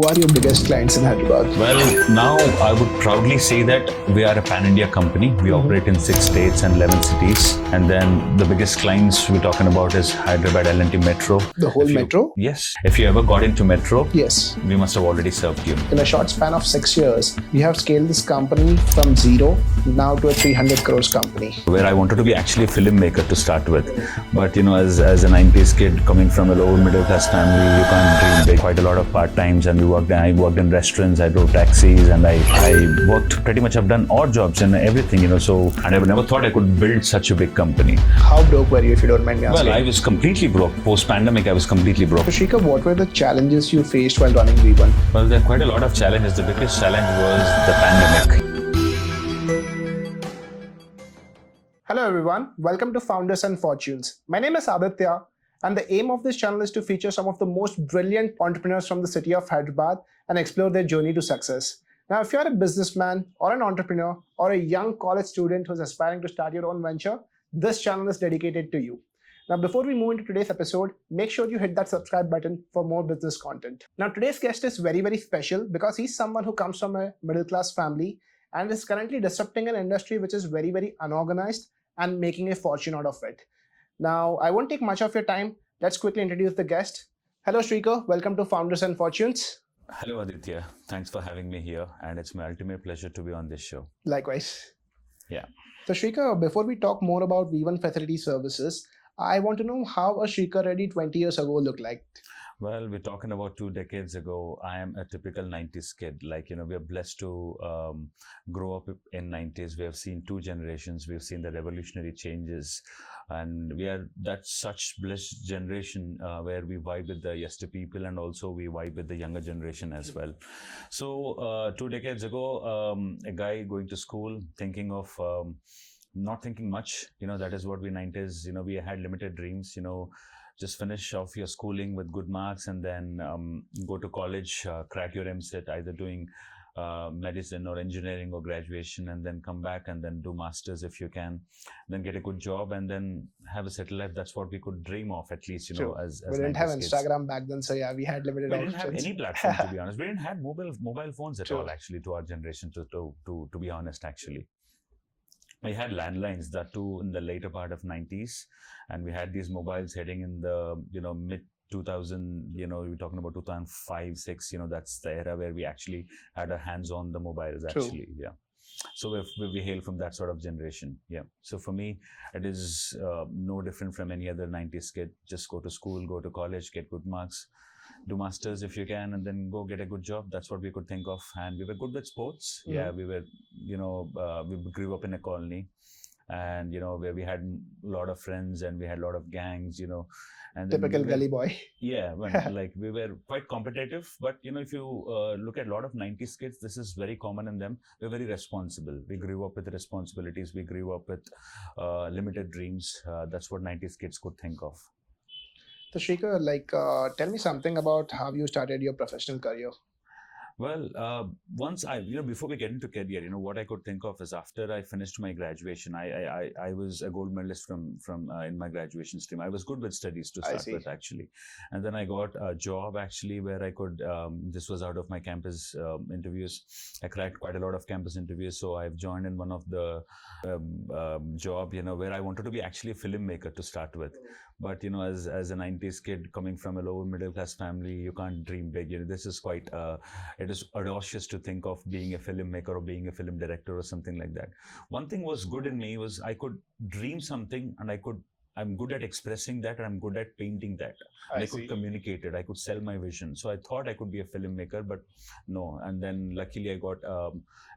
are your biggest clients in Hyderabad? Well, now I would proudly say that we are a pan-India company. We operate in 6 states and 11 cities. And then the biggest clients we're talking about is Hyderabad L&T Metro. The whole metro? Yes. If you ever got into Metro, Yes. we must have already served you. In a short span of 6 years, we have scaled this company from zero now to a 300 crores company. Where I wanted to be actually a filmmaker to start with. But as a 90s kid coming from a lower middle class family, you can't dream big. Quite a lot of part-times, and I worked in restaurants, I drove taxis, and I worked pretty much, I've done odd jobs and everything, and I never thought I could build such a big company. How broke were you, if you don't mind me asking? Well, I was completely broke. Post-pandemic, I was completely broke. So Shreekar, what were the challenges you faced while running V1? Well, there are quite a lot of challenges. The biggest challenge was the pandemic. Hello everyone, welcome to Founders and Fortunes. My name is Aditya, and the aim of this channel is to feature some of the most brilliant entrepreneurs from the city of Hyderabad and explore their journey to success. Now, if you're a businessman or an entrepreneur or a young college student who's aspiring to start your own venture, this channel is dedicated to you. Now, before we move into today's episode, make sure you hit that subscribe button for more business content. Now, today's guest is very, very special because he's someone who comes from a middle-class family and is currently disrupting an industry which is very, very unorganized and making a fortune out of it. Now, I won't take much of your time. Let's quickly introduce the guest. Hello, Shreekar. Welcome to Founders and Fortunes. Hello, Aditya. Thanks for having me here, and it's my ultimate pleasure to be on this show. Likewise. Yeah. So, Shreekar, before we talk more about V1 facility services, I want to know how a Shreekar Reddy 20 years ago looked like. Well, we're talking about 2 decades ago. I am a typical 90s kid. We are blessed to grow up in 90s. We have seen 2 generations. We've seen the revolutionary changes. And we are that such blessed generation where we vibe with the yester people, and also we vibe with the younger generation as well. So 2 decades ago, a guy going to school thinking of not thinking much, that is what we 90s, we had limited dreams, just finish off your schooling with good marks and then go to college, crack your MCET, either doing medicine or engineering or graduation, and then come back and then do masters if you can, then get a good job and then have a settled life. That's what we could dream of, at least, as we didn't have kids. Instagram back then, so yeah, we had limited options. We didn't have any platform, to be honest. We didn't have mobile phones at all, actually, to our generation, to be honest, actually. We had landlines, that too in the later part of 90s, and we had these mobiles heading in the mid 2000, we're talking about 2005, 6, that's the era where we actually had our hands on the mobiles, actually. True. Yeah. So we hail from that sort of generation. Yeah. So for me, it is no different from any other 90s kid. Just go to school, go to college, get good marks, do masters if you can, and then go get a good job. That's what we could think of. And we were good with sports. Mm-hmm. Yeah, we were, we grew up in a colony, and where we had a lot of friends and we had a lot of gangs, and typical gully boy. Yeah, we were quite competitive, but if you look at a lot of 90s kids, this is very common in them. We're very responsible. We grew up with responsibilities. We grew up with limited dreams. That's what 90s kids could think of. So Shreekar, tell me something about how you started your professional career. Well, once before we get into career, what I could think of is after I finished my graduation, I was a gold medalist from in my graduation stream. I was good with studies to start with, actually. And then I got a job, actually, where I could, this was out of my campus interviews. I cracked quite a lot of campus interviews. So I've joined in one of the job, where I wanted to be actually a filmmaker to start with. But, as a 90s kid coming from a lower middle class family, you can't dream big. This is quite, it is audacious to think of being a filmmaker or being a film director or something like that. One thing was good in me was I could dream something, and I'm good at expressing that, and I'm good at painting that. I could communicate it. I could sell my vision. So I thought I could be a filmmaker, but no. And then luckily I got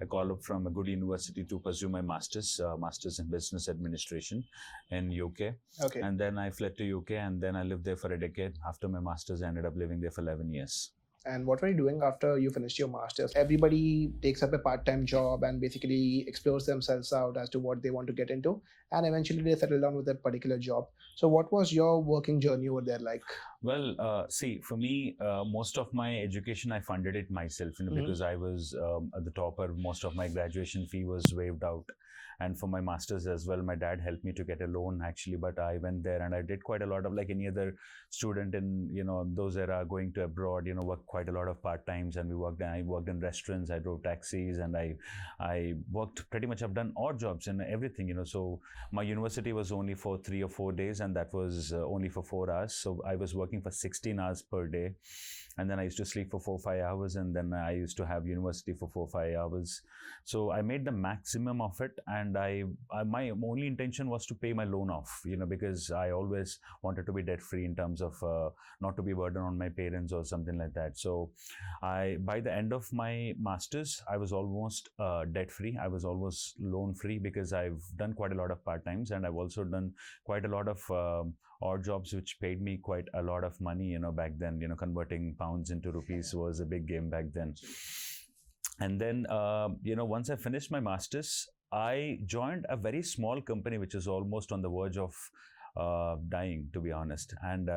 a call up from a good university to pursue my master's in business administration in UK. Okay. And then I fled to UK, and then I lived there for a decade. After my master's, I ended up living there for 11 years. And what were you doing after you finished your master's? Everybody takes up a part-time job and basically explores themselves out as to what they want to get into, and eventually they settle down with a particular job. So what was your working journey over there like? Well, see, for me, most of my education, I funded it myself, because I was at the topper. Most of my graduation fee was waived out. And for my master's as well, my dad helped me to get a loan actually, but I went there and I did quite a lot of, like any other student in, those era going to abroad, worked quite a lot of part-times, and I worked in restaurants, I drove taxis, and I worked pretty much, I've done odd jobs and everything, so my university was only for 3 or 4 days, and that was only for 4 hours. So I was working for 16 hours per day. And then I used to sleep for 4 or 5 hours, and then I used to have university for 4 or 5 hours. So I made the maximum of it, and my only intention was to pay my loan off, because I always wanted to be debt free in terms of not to be burden on my parents or something like that. So by the end of my masters, I was almost debt free. I was almost loan free, because I've done quite a lot of part times, and I've also done quite a lot of odd jobs which paid me quite a lot of money, back then. Converting pounds into rupees was a big game back then. And then, once I finished my masters, I joined a very small company which is almost on the verge of dying, to be honest. And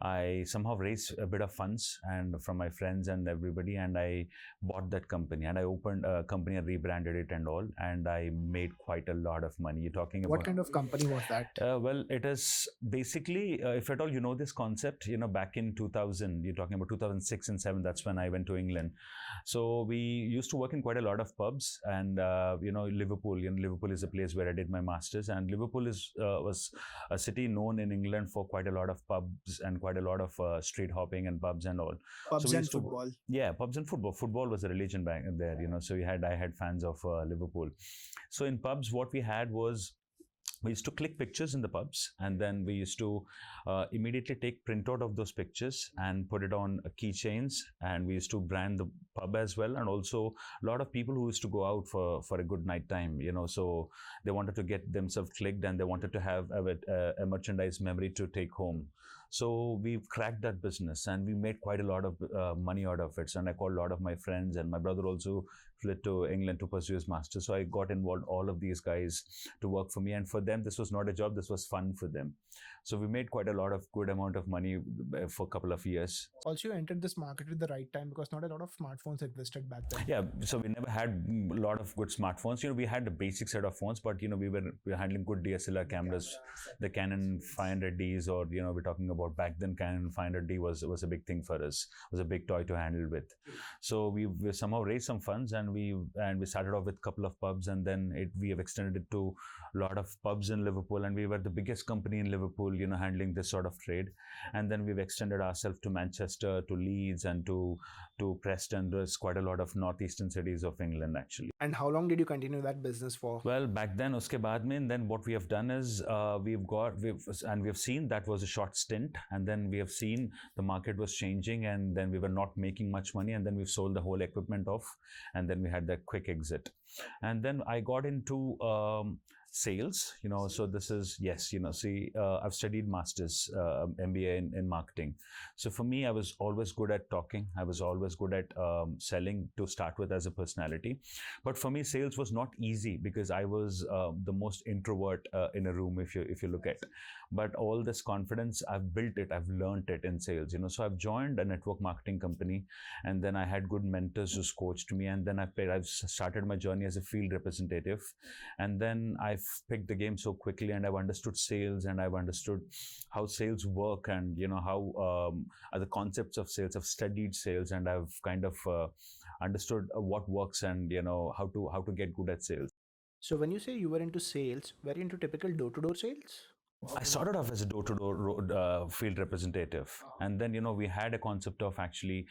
I somehow raised a bit of funds and from my friends and everybody, and I bought that company, and I opened a company and rebranded it and all, and I made quite a lot of money. You're talking about What kind of company was that? Well, it is basically, if at all you know this concept, back in 2000, you're talking about 2006 and 7, that's when I went to England. So we used to work in quite a lot of pubs, and Liverpool. Liverpool is a place where I did my masters, and Liverpool was a city known in England for quite a lot of pubs and quite a lot of street hopping and pubs and all. Pubs and football. Yeah, pubs and football. Football was a religion back there, So I had fans of Liverpool. So in pubs, what we had was, we used to click pictures in the pubs, and then we used to immediately take printout of those pictures and put it on keychains, and we used to brand the pub as well. And also a lot of people who used to go out for a good night time, so they wanted to get themselves clicked, and they wanted to have a merchandise memory to take home. So we've cracked that business, and we made quite a lot of money out of it. So, and I called a lot of my friends, and my brother also fled to England to pursue his master's. So I got involved all of these guys to work for me, and for them this was not a job, this was fun for them. So we made quite a lot of good amount of money for a couple of years. Also, you entered this market at the right time, because not a lot of smartphones existed back then. Yeah, so we never had a lot of good smartphones. We had a basic set of phones, but we were handling good DSLR cameras, the Canon 500Ds, or we're talking about back then Canon 500D was a big thing for us. It was a big toy to handle with. So we somehow raised some funds, and we started off with a couple of pubs, and then we have extended it to a lot of pubs in Liverpool, and we were the biggest company in Liverpool, handling this sort of trade. And then we've extended ourselves to Manchester, to Leeds, and to Preston. There's quite a lot of northeastern cities of England actually. And how long did you continue that business for? Well, back then, uske baad mein, then what we have done is we've seen that was a short stint, and then we have seen the market was changing, and then we were not making much money, and then we've sold the whole equipment off, and then we had that quick exit. And then I got into sales, so this is, yes, I've studied masters, MBA in marketing. So for me, I was always good at talking. I was always good at selling to start with as a personality. But for me, sales was not easy, because I was the most introvert in a room, if you look at. But all this confidence, I've built it, I've learned it in sales, So I've joined a network marketing company, and then I had good mentors who coached me, and then I've started my journey as a field representative. And then I've picked the game so quickly, and I've understood sales, and I've understood how sales work, and how the concepts of sales. I've studied sales, and I've kind of understood what works, and how to get good at sales. So when you say you were into sales, were you into typical door-to-door sales? I started off as a door-to-door field representative, and then we had a concept of actually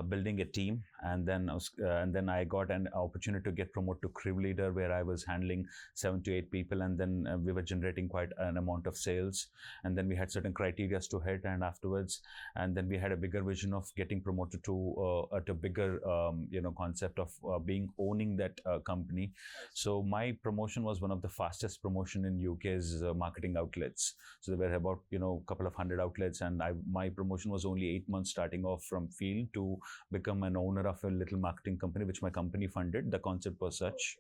building a team, and then I got an opportunity to get promoted to crew leader, where I was handling 7 to 8 people, and then we were generating quite an amount of sales, and then we had certain criteria to hit, and afterwards, and then we had a bigger vision of getting promoted to a bigger concept of owning that company. So my promotion was one of the fastest promotion in UK's marketing outlets. So there were about a couple of hundred outlets, and my promotion was only 8 months, starting off from field to become an owner of a little marketing company, which my company funded. The concept was such.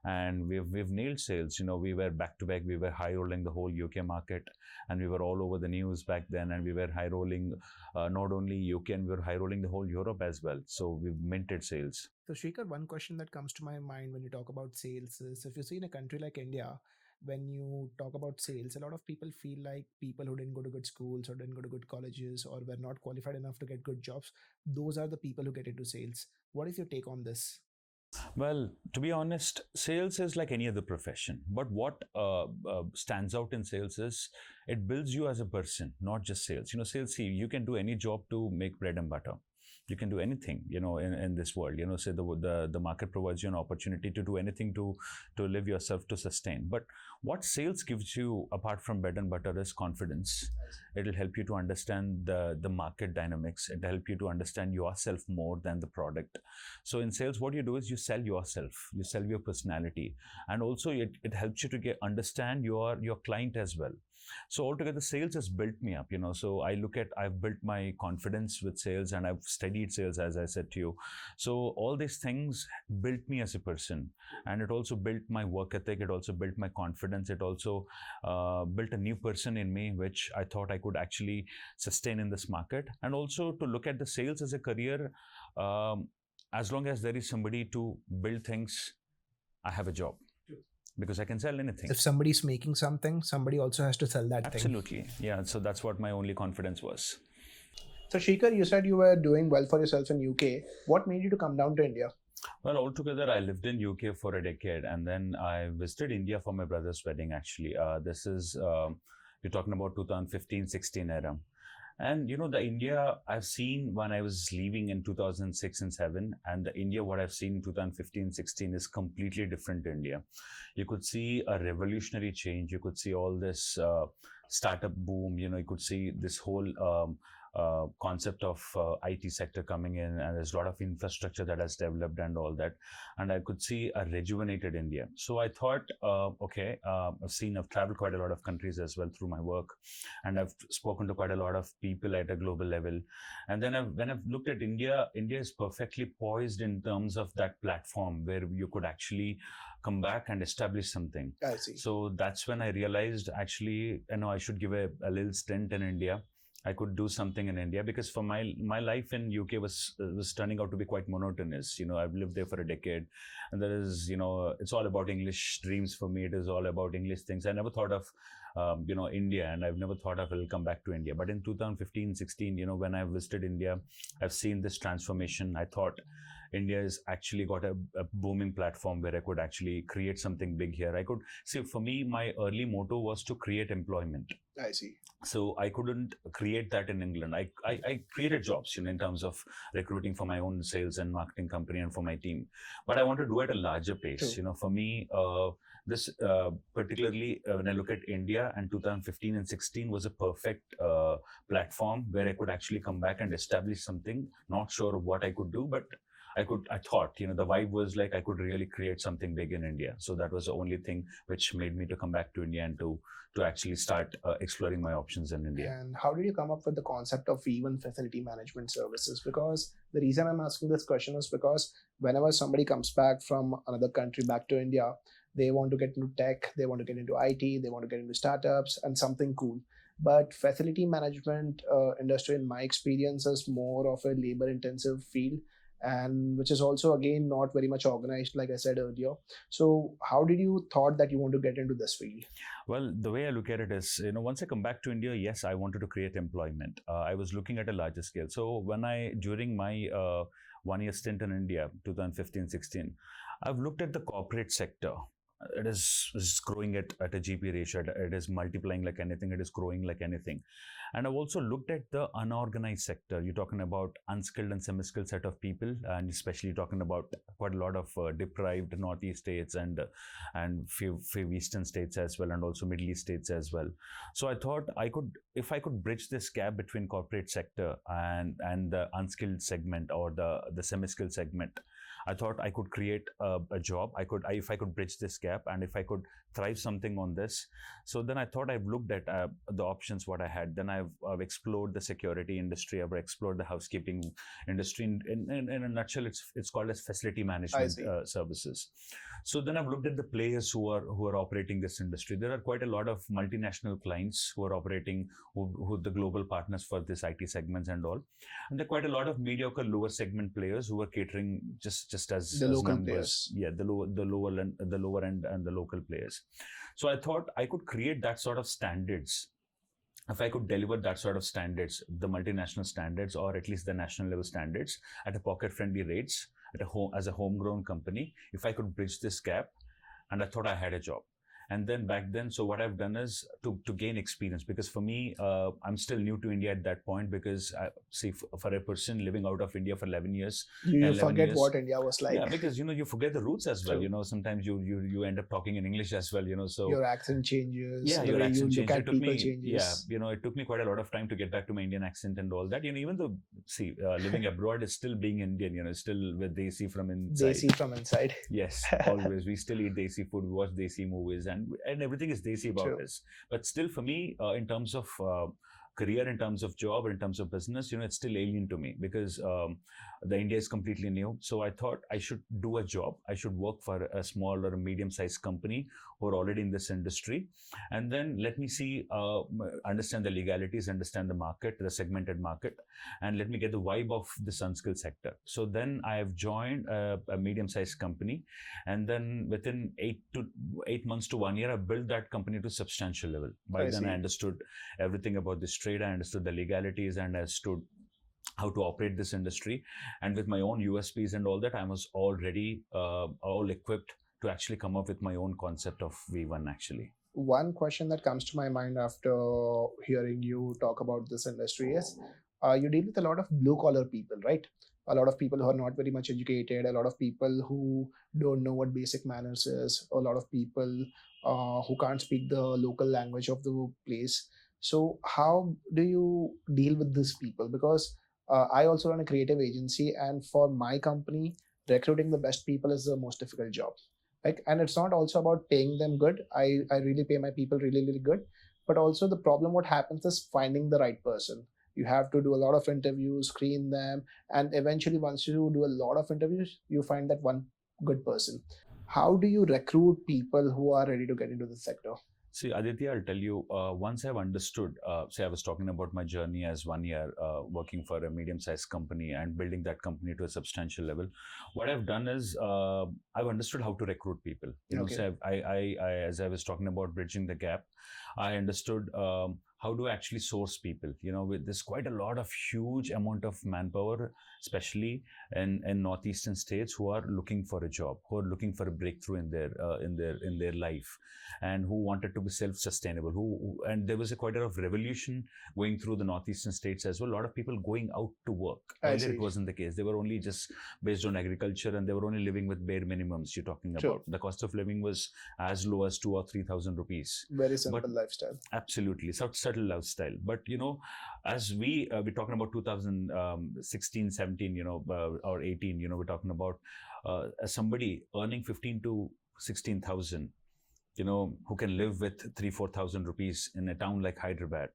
and we've nailed sales. We were back to back. We were high rolling the whole UK market, and we were all over the news back then. And we were high rolling not only UK, and we were high rolling the whole Europe as well. So we've minted sales. So, Shreekar, one question that comes to my mind when you talk about sales is, if you see in a country like India, when you talk about sales, a lot of people feel like people who didn't go to good schools or didn't go to good colleges or were not qualified enough to get good jobs, those are the people who get into sales. What is your take on this? Well, to be honest, sales is like any other profession. But what stands out in sales is it builds you as a person, not just sales. Sales, see, you can do any job to make bread and butter. You can do anything, in this world. Say the market provides you an opportunity to do anything to live yourself, to sustain. But what sales gives you apart from bread and butter is confidence. It'll help you to understand the market dynamics. It'll help you to understand yourself more than the product. So in sales, what you do is you sell yourself, you sell your personality, and also it helps you to understand your client as well. So altogether, sales has built me up. So I've built my confidence with sales, and I've studied sales, as I said to you. So all these things built me as a person, and it also built my work ethic. It also built my confidence. It also built a new person in me, which I thought I could actually sustain in this market. And also to look at the sales as a career, as long as there is somebody to build things, I have a job. Because I can sell anything. If somebody's making something, somebody also has to sell that Absolutely. thing. Yeah. So that's what my only confidence was. So, Shreekar, you said you were doing well for yourself in UK. What made you to come down to India? Well, altogether, I lived in UK for a decade, and then I visited India for my brother's wedding. Actually, this is you're talking about 2015-16 era. And the India I've seen when I was leaving in 2006 and 7, and the India what I've seen in 2015-16 is completely different India. You could see a revolutionary change. You could see all this startup boom. You could see this whole concept of IT sector coming in, and there's a lot of infrastructure that has developed and all that. And I could see a rejuvenated India. So I thought, I've traveled quite a lot of countries as well through my work, and I've spoken to quite a lot of people at a global level. And then when I've looked at India, India is perfectly poised in terms of that platform where you could actually come back and establish something. I see. So that's when I realized actually, I should give a little stint in India. I could do something in India, because for my life in UK was turning out to be quite monotonous. I've lived there for a decade, and there is, it's all about English dreams for me. It is all about English things. I never thought of, India, and I've never thought of I'll come back to India. But in 2015-16, when I visited India, I've seen this transformation. I thought India has actually got a booming platform where I could actually create something big here. I could see, for me, my early motto was to create employment. I see. So I couldn't create that in England. I created jobs, in terms of recruiting for my own sales and marketing company and for my team. But I want to do it at a larger pace. True. For me, this particularly when I look at India, and 2015 and 16 was a perfect platform where I could actually come back and establish something. Not sure of what I could do, but I thought, the vibe was like I could really create something big in India. So that was the only thing which made me to come back to India and to actually start exploring my options in India. And how did you come up with the concept of even facility management services? Because the reason I'm asking this question is because whenever somebody comes back from another country back to India, they want to get into tech, they want to get into IT, they want to get into startups and something cool. But facility management industry, in my experience, is more of a labor intensive field, and which is also again not very much organized, like I said earlier. So how did you thought that you want to get into this field? Well, the way I look at it is, once I come back to India, yes, I wanted to create employment. I was looking at a larger scale. So during my 1-year stint in India, 2015-16, I've looked at the corporate sector. It is growing at a GP ratio. It is multiplying like anything. It is growing like anything. And I've also looked at the unorganized sector. You're talking about unskilled and semi-skilled set of people, and especially talking about quite a lot of deprived Northeast states and few Eastern states as well, and also Middle East states as well. So I thought if I could bridge this gap between corporate sector and the unskilled segment or the semi-skilled segment, I thought I could create a job. If I could bridge this gap, and if I could thrive something on this. So then I thought I've looked at the options what I had. Then I've explored the security industry. I've explored the housekeeping industry. In a nutshell, it's called as facility management services. So then I've looked at the players who are operating this industry. There are quite a lot of multinational clients who are operating, who the global partners for this IT segments and all. And there are quite a lot of mediocre lower segment players who are catering just as the local numbers. Players. Yeah, the lower end and the local players. So I thought I could create that sort of standards. If I could deliver that sort of standards, the multinational standards, or at least the national level standards at a pocket-friendly rates, as a homegrown company, if I could bridge this gap, and I thought I had a job. And then back then, so what I've done is to gain experience, because for me, I'm still new to India at that point, because for a person living out of India for 11 years. You forget what India was like. Yeah, because, you forget the roots as well. Sometimes you end up talking in English as well, so. Your accent changes. Yeah, your accent changes. Changes. Yeah, it took me quite a lot of time to get back to my Indian accent and all that. Even though, living abroad is still being Indian, still with Desi from inside. Desi from inside. Yes, always. We still eat Desi food, we watch Desi movies, and everything is Desi about us. But still, for me, in terms of career, in terms of job, or in terms of business, it's still alien to me, because the India is completely new. So I thought I should do a job. I should work for a small or a medium-sized company who are already in this industry, and then let me see, understand the legalities, understand the market, the segmented market, and let me get the vibe of this unskilled sector. So then I have joined a medium-sized company, and then within 8 months to 1 year, I built that company to substantial level. By then, I understood everything about this trade. I understood the legalities, and I understood how to operate this industry. And with my own USPs and all that, I was already all equipped to actually come up with my own concept of V1 actually. One question that comes to my mind after hearing you talk about this industry is, you deal with a lot of blue collar people, right? A lot of people who are not very much educated, a lot of people who don't know what basic manners is, a lot of people who can't speak the local language of the place. So how do you deal with these people? Because I also run a creative agency, and for my company, recruiting the best people is the most difficult job. And it's not also about paying them good. I really pay my people really, really good. But also the problem, what happens is finding the right person. You have to do a lot of interviews, screen them, and eventually once you do a lot of interviews, you find that one good person. How do you recruit people who are ready to get into the sector? See, Aditya, I'll tell you, once I've understood, say I was talking about my journey as 1 year working for a medium-sized company and building that company to a substantial level. What I've done is I've understood how to recruit people. So as I was talking about bridging the gap, I understood how to actually source people. There's quite a lot of huge amount of manpower, especially in northeastern states, who are looking for a job, who are looking for a breakthrough in their life, and who wanted to be self-sustainable. And there was quite a lot of revolution going through the northeastern states as well. A lot of people going out to work. Earlier it wasn't the case. They were only just based on agriculture, and they were only living with bare minimums. You're talking about the cost of living was as low as 2,000 or 3,000 rupees. Very simple lifestyle. Absolutely, subtle lifestyle. But as we're talking about 2016, 17, or 18, we're talking about somebody earning 15 to 16,000, who can live with 3,000-4,000 rupees in a town like Hyderabad,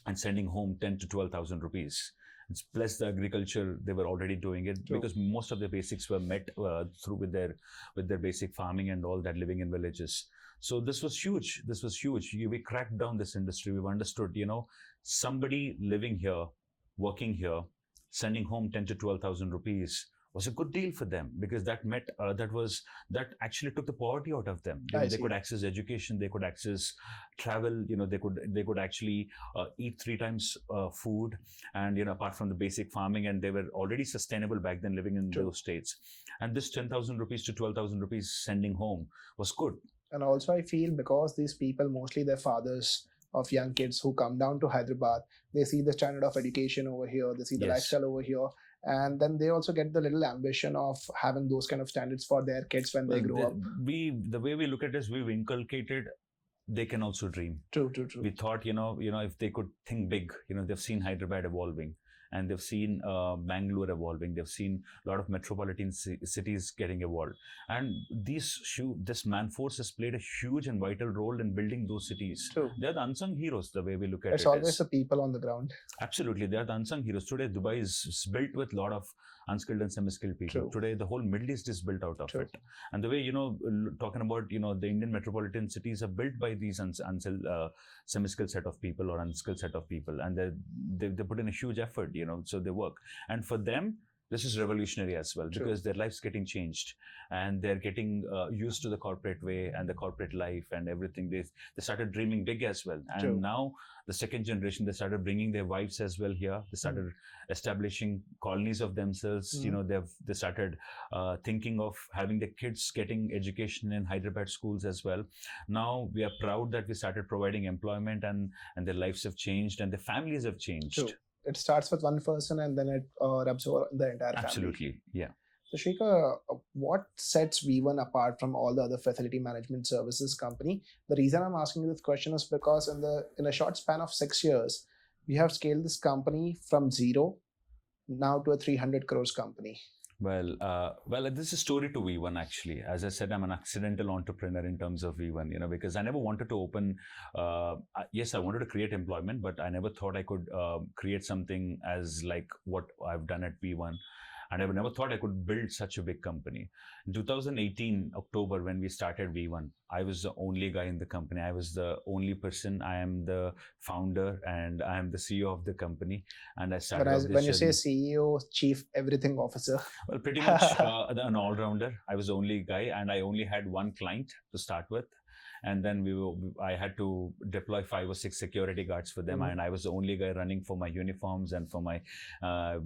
and sending home 10 to 12,000 rupees. It's plus the agriculture, they were already doing it. True. Because most of the basics were met through with their basic farming and all that, living in villages. So this was huge. We cracked down this industry. We've understood, somebody living here, working here, sending home 10 to 12,000 rupees was a good deal for them, because that actually took the poverty out of them. They could access education, they could access travel, they could actually eat 3 times food, and apart from the basic farming, and they were already sustainable back then, living in those states. And this 10,000 rupees to 12,000 rupees sending home was good. And also I feel, because these people, mostly their fathers of young kids who come down to Hyderabad, they see the standard of education over here, they see the lifestyle over here, and then they also get the little ambition of having those kind of standards for their kids when they grow up. The way we look at it is, we've inculcated they can also dream. True. We thought, if they could think big, they've seen Hyderabad evolving, and they've seen Bangalore evolving. They've seen a lot of metropolitan cities getting evolved, and this man force has played a huge and vital role in building those cities. True. They're the unsung heroes, the way we look at it. It's always the people on the ground. Absolutely, they are the unsung heroes. Today, Dubai is built with a lot of unskilled and semi-skilled people. True. Today, the whole Middle East is built out of True. it. And the way, talking about, the Indian metropolitan cities are built by these semi-skilled set of people or unskilled set of people. And they put in a huge effort, so they work. And for them, this is revolutionary as well, because their life's getting changed and they're getting used to the corporate way and the corporate life and everything. They started dreaming big as well. And now the second generation, they started bringing their wives as well here. They started establishing colonies of themselves. They started thinking of having the kids getting education in Hyderabad schools as well. Now we are proud that we started providing employment, and their lives have changed and their families have changed. True. It starts with one person and then it rubs over the entire family. Absolutely, yeah. So Shreekar, what sets V1 apart from all the other facility management services company? The reason I'm asking you this question is because in a short span of 6 years, we have scaled this company from zero now to a 300 crores company. Well, this is a story to V1 actually. As I said, I'm an accidental entrepreneur in terms of V1, because I never wanted to open, yes, I wanted to create employment, but I never thought I could create something as like what I've done at V1. And I never thought I could build such a big company. In 2018, October, when we started V1, I was the only guy in the company. I was the only person. I am the founder and I am the CEO of the company. And I started. When you say CEO, Chief Everything Officer. Well, pretty much an all-rounder. I was the only guy and I only had one client to start with. And then I had to deploy 5 or 6 security guards for them. And I was the only guy running for my uniforms and for my, I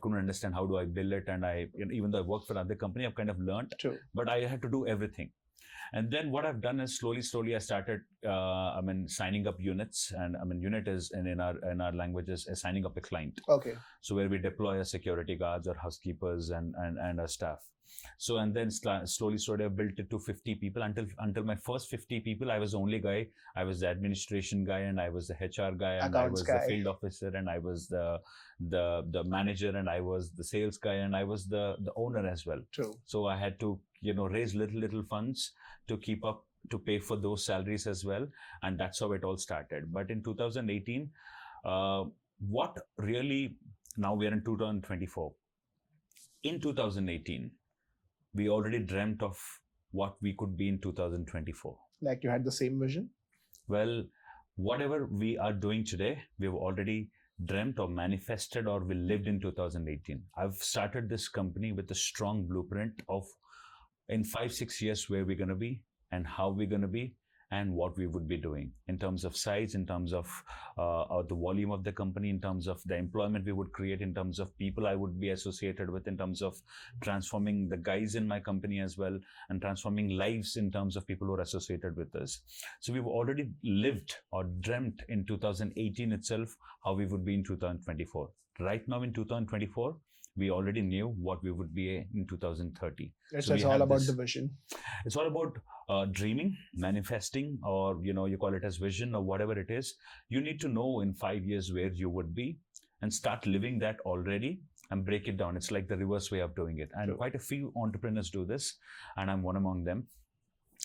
couldn't understand how do I build it. And even though I worked for another company, I've kind of learned, but I had to do everything. And then what I've done is slowly I started, signing up units, and unit is in our languages is signing up a client. Okay. So where we deploy our security guards or housekeepers and our staff. So, and then slowly I built it to 50 people until my first 50 people, I was the only guy. I was the administration guy and I was the HR guy and I was the field officer and I was the manager and I was the sales guy and I was the owner as well. True. So I had to, raise little funds to keep up, to pay for those salaries as well. And that's how it all started. But in 2018, what really, now we are in 2024. In 2018, we already dreamt of what we could be in 2024. Like you had the same vision? Well, whatever we are doing today, we've already dreamt or manifested or we lived in 2018. I've started this company with a strong blueprint of in 5-6 years where we're going to be and how we're going to be and what we would be doing in terms of size, in terms of the volume of the company, in terms of the employment we would create, in terms of people I would be associated with, in terms of transforming the guys in my company as well, and transforming lives in terms of people who are associated with us. So we've already lived or dreamt in 2018 itself how we would be in 2024. Right now in 2024, we already knew what we would be in 2030. It's all about the vision. It's all about dreaming, manifesting, or you call it as vision or whatever it is. You need to know in 5 years where you would be and start living that already and break it down. It's like the reverse way of doing it. And quite a few entrepreneurs do this, and I'm one among them.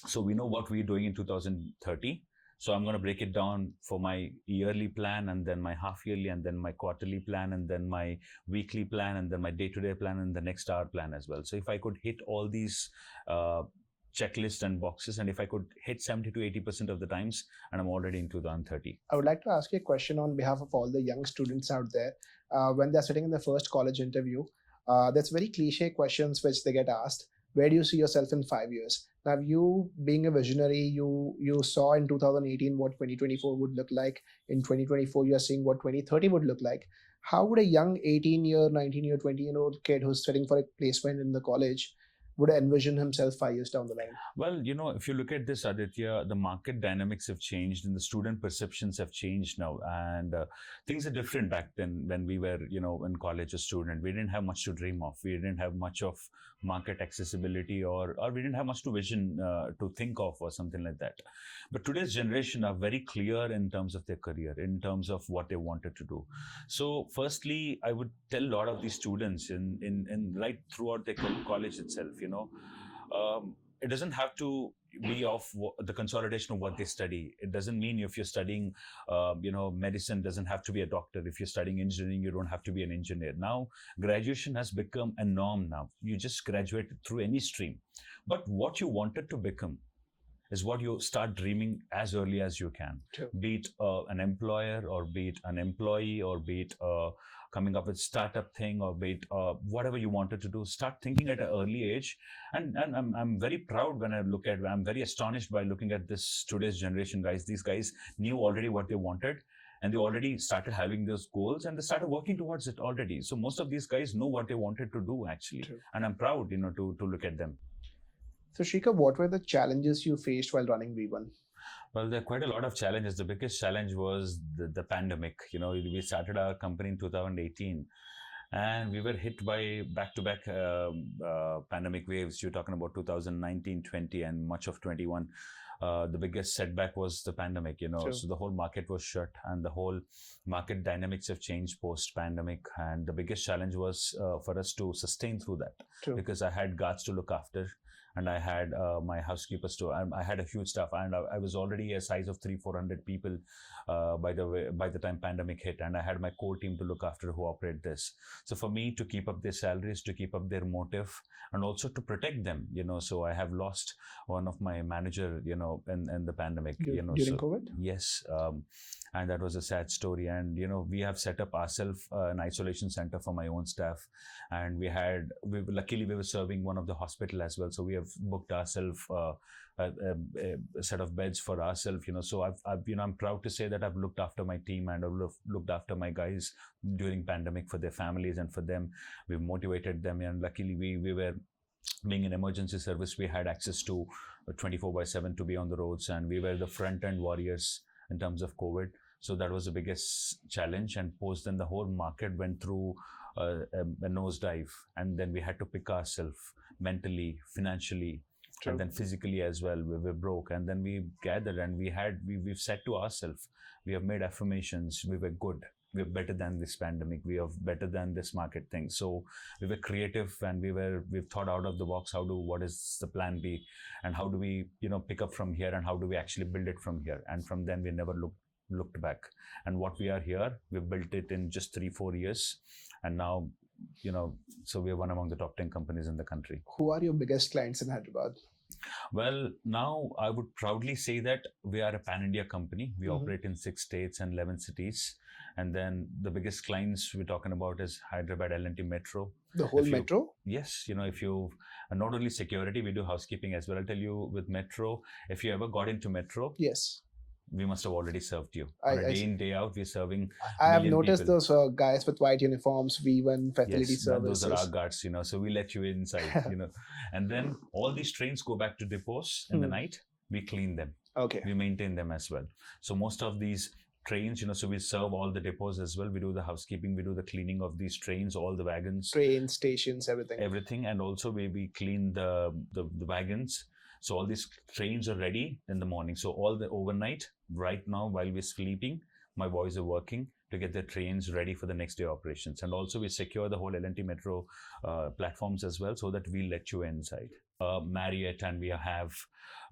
So we know what we're doing in 2030. So I'm going to break it down for my yearly plan and then my half yearly and then my quarterly plan and then my weekly plan and then my day-to-day plan and the next hour plan as well. So if I could hit all these checklists and boxes, and if I could hit 70 to 80% of the times, and I'm already in 2030. I would like to ask you a question on behalf of all the young students out there. When they're sitting in their first college interview, there's very cliche questions which they get asked. Where do you see yourself in 5 years? Now, you being a visionary, you saw in 2018 what 2024 would look like. In 2024, you're seeing what 2030 would look like. How would a young 18-year, 19-year, 20-year-old kid who's studying for a placement in the college, would envision himself 5 years down the line? Well, if you look at this, Aditya, the market dynamics have changed and the student perceptions have changed now. And things are different back then when we were, in college or student. We didn't have much to dream of. We didn't have much of market accessibility or we didn't have much to vision to think of or something like that. But today's generation are very clear in terms of their career, in terms of what they wanted to do. So firstly, I would tell a lot of these students in right throughout their college itself, it doesn't have to be of the consolidation of what they study. It doesn't mean if you're studying, medicine doesn't have to be a doctor. If you're studying engineering, you don't have to be an engineer. Now, graduation has become a norm now. You just graduate through any stream. But what you wanted to become is what you start dreaming as early as you can. True. Be it an employer or be it an employee or be it coming up with startup thing or be it whatever you wanted to do, start thinking at an early age. And I'm very proud when I'm very astonished by looking at this today's generation guys. These guys knew already what they wanted and they already started having those goals and they started working towards it already. So most of these guys know what they wanted to do actually. True. And I'm proud, to look at them. So Shreekar, what were the challenges you faced while running V1? Well, there are quite a lot of challenges. The biggest challenge was the pandemic. We started our company in 2018 and we were hit by back-to-back pandemic waves. You're talking about 2019, 20 and much of 21. The biggest setback was the pandemic, True. So the whole market was shut and the whole market dynamics have changed post-pandemic. And the biggest challenge was for us to sustain through that. True. Because I had guards to look after. And I had my housekeepers too. I had a huge staff, and I was already a size of 300-400 people by the time pandemic hit. And I had my core team to look after who operate this. So for me to keep up their salaries, to keep up their motive, and also to protect them, So I have lost one of my manager, in the pandemic, During so, COVID? Yes. And that was a sad story. And, we have set up ourselves an isolation center for my own staff. And luckily we were serving one of the hospital as well. So we have booked ourselves a set of beds for ourselves, So I'm proud to say that I've looked after my team and I've looked after my guys during pandemic for their families and for them. We've motivated them. And luckily we were, being an emergency service, we had access to 24/7 to be on the roads. And we were the front end warriors in terms of COVID. So that was the biggest challenge. And post then the whole market went through a nosedive. And then we had to pick ourselves mentally, financially, True. and then physically as well. We were broke. And then we gathered and we've said to ourselves, we have made affirmations, we were good. We're better than this pandemic. We are better than this market thing. So we were creative and we've thought out of the box. What is the plan B and how do we, pick up from here and how do we actually build it from here? And from then we never looked back. And what we are here, we built it in just 3-4 years. And now, so we are one among the top 10 companies in the country. Who are your biggest clients in Hyderabad? Well, now I would proudly say that we are a pan-India company. We Mhm. operate in 6 states and 11 cities. And then the biggest clients we're talking about is Hyderabad L&T Metro. The whole metro? Yes, if you, not only security, we do housekeeping as well. I'll tell you with Metro, if you ever got into Metro, Yes. we must have already served you. I Day see. in, day out, we're serving I have million noticed people. those guys with white uniforms, V1 facility Yes, services. those are our guards, so we let you inside, And then all these trains go back to depots in the night. We clean them. Okay. We maintain them as well. So most of these trains, so we serve all the depots as well. We do the housekeeping, we do the cleaning of these trains, all the wagons. Train stations, everything. Everything. And also we clean the wagons. So all these trains are ready in the morning. So all the overnight, right now, while we're sleeping, my boys are working to get the trains ready for the next day operations. And also we secure the whole L&T Metro platforms as well so that we let you inside. Marriott, and we have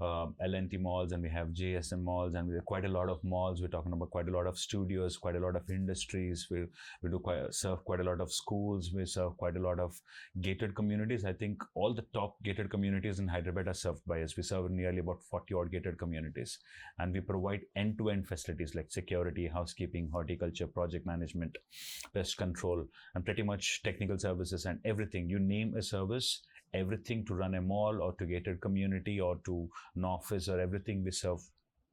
L&T malls, and we have JSM malls, and we have quite a lot of malls. We're talking about quite a lot of studios, quite a lot of industries. We serve quite a lot of schools. We serve quite a lot of gated communities. I think all the top gated communities in Hyderabad are served by us. We serve nearly about 40 odd gated communities, and we provide end-to-end facilities like security, housekeeping, horticulture, project management, pest control, and pretty much technical services and everything. You name a service, everything to run a mall or to gated community or to an office or everything, we serve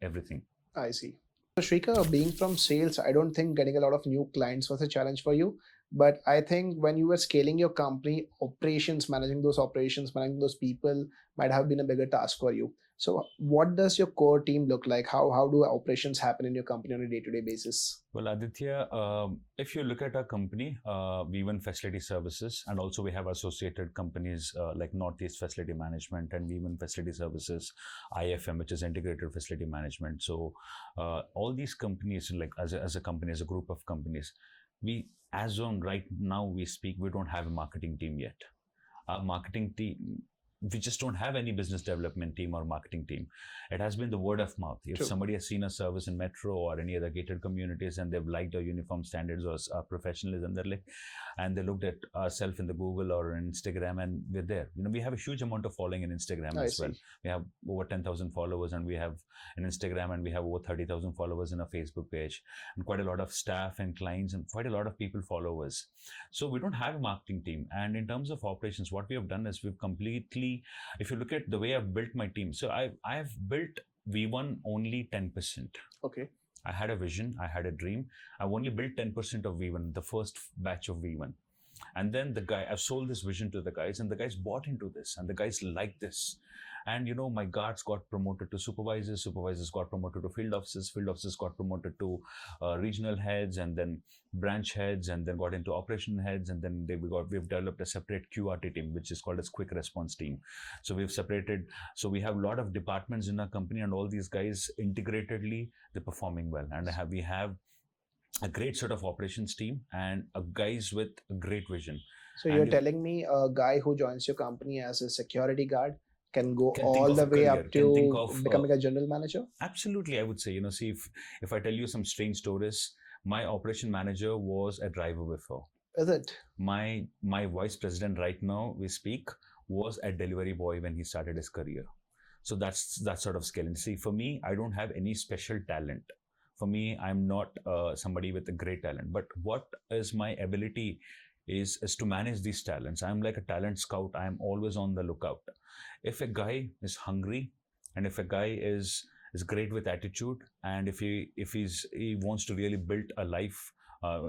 everything. I see. So Shreekar, being from sales, I don't think getting a lot of new clients was a challenge for you. But I think when you were scaling your company, operations, managing those people might have been a bigger task for you. So what does your core team look like? How do operations happen in your company on a day-to-day basis? Well, Aditya, if you look at our company, we run facility services, and also we have associated companies like Northeast Facility Management, and we run facility services, IFM, which is Integrated Facility Management. So all these companies, like as a company, as a group of companies, we, as on right now we speak, we don't have a marketing team yet. Our marketing team, we just don't have any business development team or marketing team. It has been the word of mouth. If True. somebody has seen a service in metro or any other gated communities and they've liked our uniform standards or our professionalism, they're like, and they looked at ourselves in the Google or Instagram, and we're there. We have a huge amount of following in Instagram as well. We have over 10,000 followers, and we have an Instagram, and we have over 30,000 followers in our Facebook page, and quite a lot of staff and clients, and quite a lot of people follow us. So we don't have a marketing team. And in terms of operations, what we have done is we've completely, if you look at the way I've built my team, so I've built V1 only 10%. Okay. I had a vision, I had a dream. I've only built 10% of V1, the first batch of V1. And then I've sold this vision to the guys, and the guys bought into this, and the guys liked this. And my guards got promoted to supervisors, supervisors got promoted to field officers got promoted to regional heads, and then branch heads, and then got into operation heads, and then we've developed a separate QRT team, which is called as quick response team. So we've separated, so we have a lot of departments in our company, and all these guys integratedly, they're performing well. And we have a great set of operations team and guys with a great vision. So you're telling me a guy who joins your company as a security guard can go all the way up to becoming a general manager? Absolutely, I would say. See, if I tell you some strange stories, my operation manager was a driver before. Is it? My vice president right now, we speak, was a delivery boy when he started his career. So that's that sort of skill. And see, for me, I don't have any special talent. For me, I'm not somebody with a great talent. But what is my ability is to manage these talents. I'm like a talent scout. I'm always on the lookout. If a guy is hungry, and if a guy is great with attitude, and if he wants to really build a life,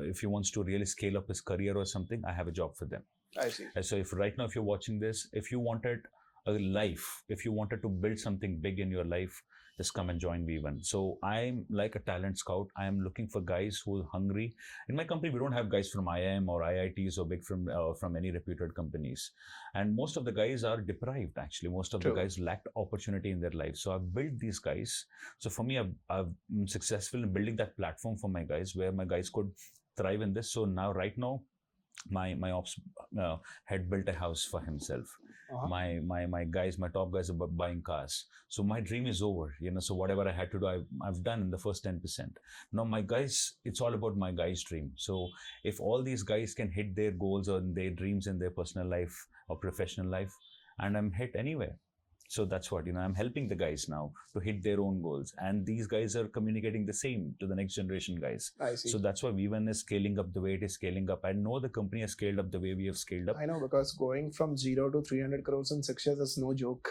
if he wants to really scale up his career or something, I have a job for them. I see. So if right now, if you're watching this, if you wanted a life, if you wanted to build something big in your life, just come and join V1. So I'm like a talent scout. I'm looking for guys who are hungry. In my company, we don't have guys from IIM or IITs or big from any reputed companies. And most of the guys are deprived, actually. Most of the guys lacked opportunity in their life. So I've built these guys. So for me, I'm successful in building that platform for my guys, where my guys could thrive in this. So now, right now, my ops head built a house for himself. My guys, my top guys are buying cars. So my dream is over, so whatever I had to do, I've done in the first 10%. Now my guys, it's all about my guys' dream. So if all these guys can hit their goals or their dreams in their personal life or professional life, and I'm hit anyway. So that's what, I'm helping the guys now to hit their own goals. And these guys are communicating the same to the next generation guys. I see. So that's why V1 is scaling up the way it is scaling up. I know the company has scaled up the way we have scaled up. I know, because going from 0 to 300 crores in 6 years is no joke.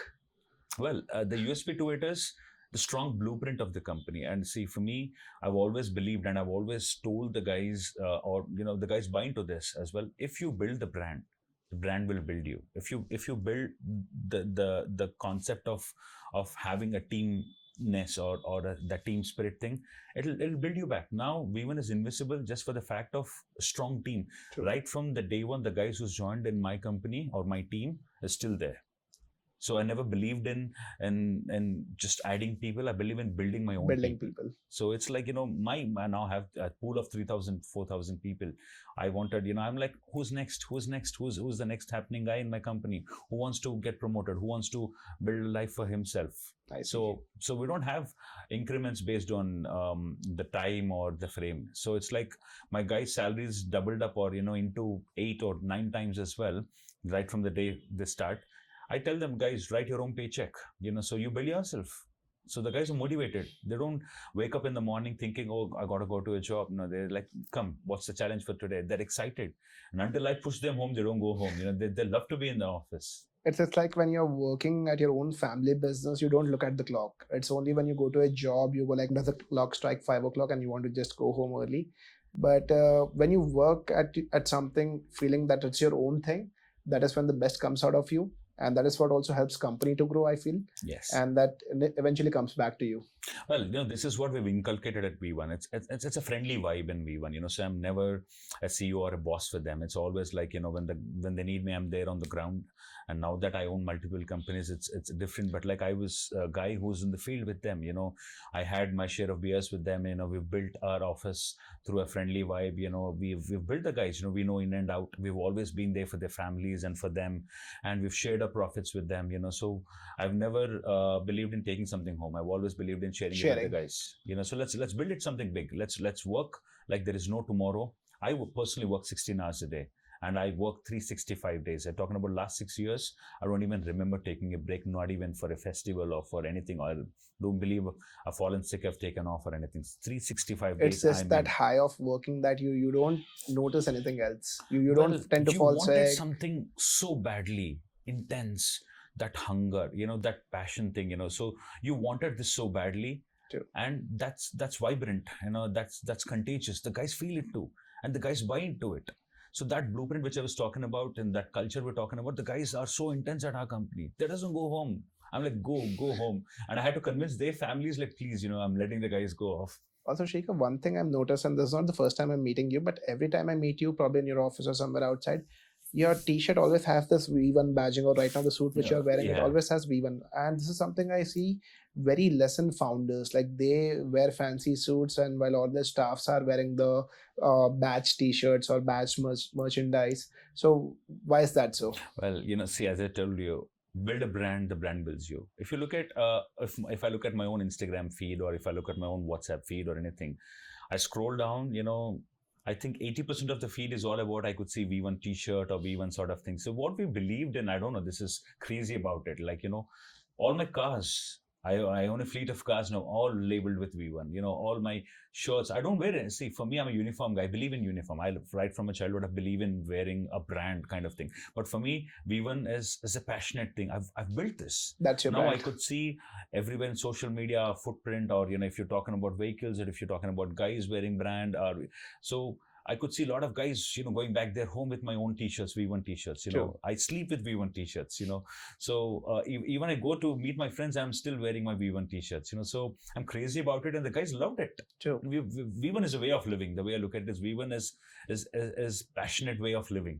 Well, the USP to it is the strong blueprint of the company. And see, for me, I've always believed, and I've always told the guys, the guys buy into this as well. If you build the brand will build you. If you build the concept of having a teamness or the team spirit thing, it'll build you back. Now V1 is invisible just for the fact of a strong team. True. Right from the day one, the guys who's joined in my company or my team is still there. So I never believed in just adding people. I believe in building my own people. So it's like, I now have a pool of 3,000, 4,000 people. I wanted, I'm like, who's next? Who's the next happening guy in my company? Who wants to get promoted? Who wants to build a life for himself? So we don't have increments based on the time or the frame. So it's like my guy's salaries doubled up or, into 8 or 9 times as well, right from the day they start. I tell them, guys, write your own paycheck, so you build yourself. So the guys are motivated. They don't wake up in the morning thinking, oh, I got to go to a job. No, they're like, come, what's the challenge for today? They're excited. And until I push them home, they don't go home. They love to be in the office. It's like when you're working at your own family business, you don't look at the clock. It's only when you go to a job, you go like, does the clock strike 5 o'clock and you want to just go home early? But when you work at something feeling that it's your own thing, that is when the best comes out of you, and that is what also helps company to grow, I feel. Yes. And that eventually comes back to you. Well, this is what we've inculcated at V1. It's a friendly vibe in V1. So I'm never a CEO or a boss for them. It's always like, when they need me, I'm there on the ground. And now that I own multiple companies, it's different. But like I was a guy who's in the field with them. I had my share of beers with them. We've built our office through a friendly vibe. We've built the guys. We know in and out. We've always been there for their families and for them, and we've shared our profits with them. So I've never believed in taking something home. I've always believed in sharing it with the guys. So let's build it something big. Let's work like there is no tomorrow. I would personally work 16 hours a day, and I work 365 days. I'm talking about last 6 years. I don't even remember taking a break, not even for a festival or for anything. I don't believe I've fallen sick, I've taken off or anything. 365 days. It's just that high of working that you don't notice anything else. You don't tend to fall sick. You wanted something so badly, intense, that hunger, that passion thing, so you wanted this so badly. True. And that's vibrant, that's contagious. The guys feel it too, and the guys buy into it. So that blueprint which I was talking about, and that culture we're talking about, the guys are so intense at our company. They doesn't go home. I'm like, go home. And I had to convince their families, like, please, I'm letting the guys go off. Also, Shreekar, one thing I've noticed, and this is not the first time I'm meeting you, but every time I meet you, probably in your office or somewhere outside, your t-shirt always has this V1 badging, or right now the suit which you're wearing, it always has V1. And this is something I see very less in founders. Like they wear fancy suits, and while all the staffs are wearing the badge t-shirts or badge merchandise. So why is that so? Well, see, as I told you, build a brand, the brand builds you. If you look at if I look at my own Instagram feed, or if I look at my own WhatsApp feed or anything, I scroll down, I think 80% of the feed is all about, I could see V1 t-shirt or V1 sort of thing. So what we believed in, I don't know, this is crazy about it. Like, all my cars, I own a fleet of cars now, all labeled with V1. All my shirts, I don't wear it. See, for me, I'm a uniform guy. I believe in uniform. Right from a childhood, I believe in wearing a brand kind of thing. But for me, V1 is a passionate thing. I've built this. That's your now brand. I could see everywhere in social media footprint, or if you're talking about vehicles, or if you're talking about guys wearing brand, or so. I could see a lot of guys, going back their home with my own t-shirts, V1 t-shirts. I sleep with V1 t-shirts. So even I go to meet my friends, I'm still wearing my V1 t-shirts. So I'm crazy about it, and the guys loved it. True. V1 is a way of living. The way I look at it is V1 is passionate way of living.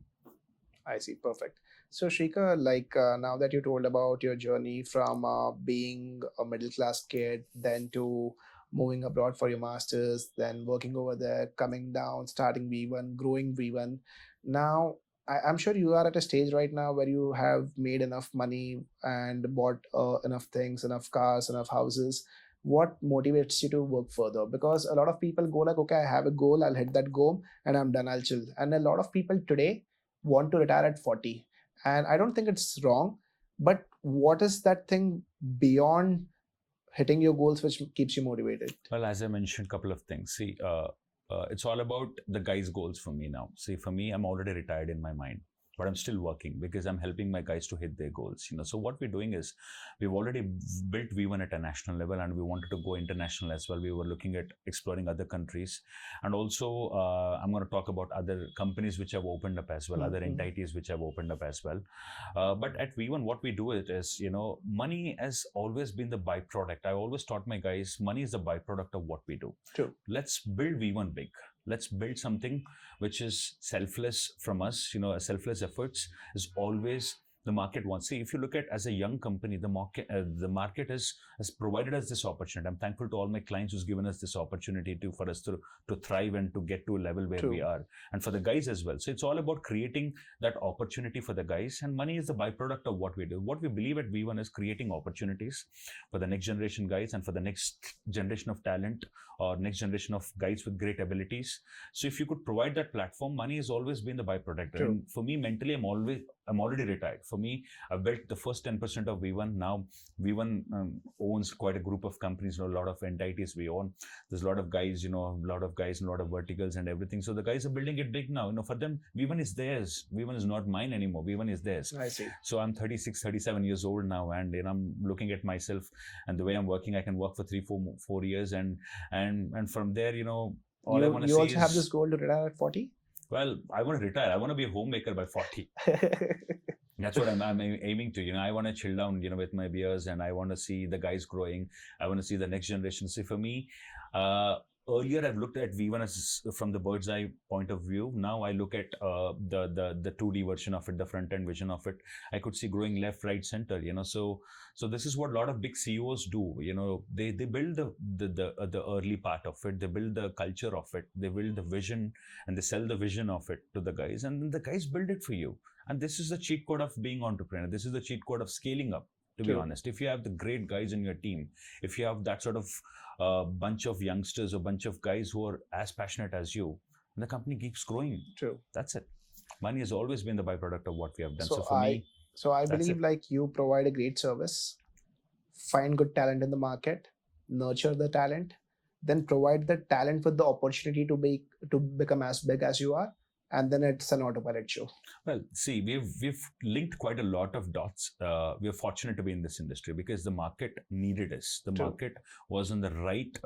I see. Perfect. So Shreekar, like now that you told about your journey from being a middle class kid, then to moving abroad for your masters, then working over there, coming down, starting V1, growing V1. Now, I'm sure you are at a stage right now where you have made enough money and bought enough things, enough cars, enough houses. What motivates you to work further? Because a lot of people go like, okay, I have a goal, I'll hit that goal, and I'm done, I'll chill. And a lot of people today want to retire at 40. And I don't think it's wrong, but what is that thing beyond hitting your goals which keeps you motivated? Well, as I mentioned, a couple of things. See, it's all about the guys' goals for me now. See, for me, I'm already retired in my mind, but I'm still working because I'm helping my guys to hit their goals. So what we're doing is we've already built V1 at a national level, and we wanted to go international as well. We were looking at exploring other countries, and also I'm going to talk about other companies which have opened up as well, other entities which have opened up as well. But at V1, what we do is, money has always been the byproduct. I always taught my guys, money is the byproduct of what we do. True. Let's build V1 big. Let's build something which is selfless from us. Selfless efforts is always the market wants. See, if you look at as a young company, the market has provided us this opportunity. I'm thankful to all my clients who's given us this opportunity for us to thrive and to get to a level where we are, and for the guys as well. So it's all about creating that opportunity for the guys, and money is the byproduct of what we do. What we believe at V1 is creating opportunities for the next generation guys and for the next generation of talent or next generation of guys with great abilities. So if you could provide that platform, money has always been the byproduct. And for me, mentally, I'm already retired. For me, I've built the first 10% of V1. Now V1 owns quite a group of companies, a lot of entities we own. There's a lot of guys, a lot of guys, a lot of verticals and everything. So the guys are building it big now. For them, V1 is theirs. V1 is not mine anymore. V1 is theirs. I see. So I'm 36, 37 years old now, and I'm looking at myself and the way I'm working. I can work for 3, 4 years, and from there, All I want to You see also have this is, goal to retire at 40? well, I want to retire. I want to be a homemaker by 40. That's what I'm aiming to. I want to chill down, with my beers, and I want to see the guys growing. I want to see the next generation. See, for me, earlier I've looked at V1 as from the bird's eye point of view. Now I look at the 2D version of it, the front end vision of it. I could see growing left, right, center. So this is what a lot of big CEOs do. They build the early part of it. They build the culture of it. They build the vision, and they sell the vision of it to the guys, and then the guys build it for you. And this is the cheat code of being entrepreneur. This is the cheat code of scaling up, to be honest. If you have the great guys in your team, if you have that sort of bunch of youngsters or bunch of guys who are as passionate as you, the company keeps growing. True. That's it. Money has always been the byproduct of what we have done. So for me, I believe like you provide a great service, find good talent in the market, nurture the talent, then provide the talent with the opportunity to become as big as you are, and then it's an autopilot show. Well, see, we've linked quite a lot of dots. We are fortunate to be in this industry because the market needed us. The market was in the right.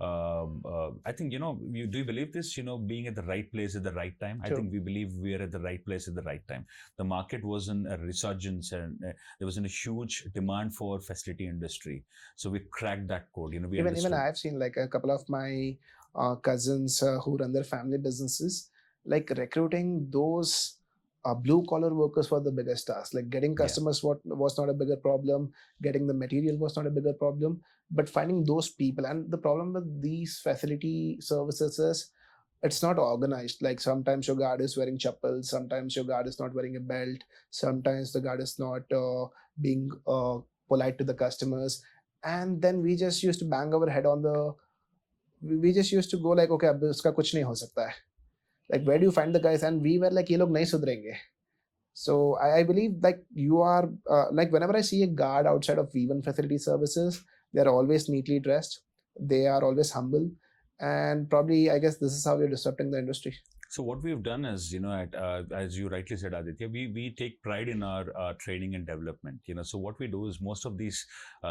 I think do you believe this? Being at the right place at the right time. I think we believe we are at the right place at the right time. The market was in a resurgence, and there was a huge demand for facility industry. So we cracked that code. Even I've seen like a couple of my cousins who run their family businesses. Like recruiting those blue collar workers for the biggest task. Like getting customers was not a bigger problem. Getting the material was not a bigger problem. But finding those people, and the problem with these facility services is it's not organized. Like sometimes your guard is wearing chappals, sometimes your guard is not wearing a belt, sometimes the guard is not being polite to the customers. And then we just used to bang our head on the. We just used to go like, okay, ab uska kuch nahi ho sakta hai. Like, where do you find the guys? And we were like, ye log nahi sudrenge. So I believe like you are like whenever I see a guard outside of V1 facility services, they're always neatly dressed. They are always humble, and probably I guess this is how we're disrupting the industry. So what we've done is, as you rightly said, Aditya, we take pride in our training and development. So what we do is most of these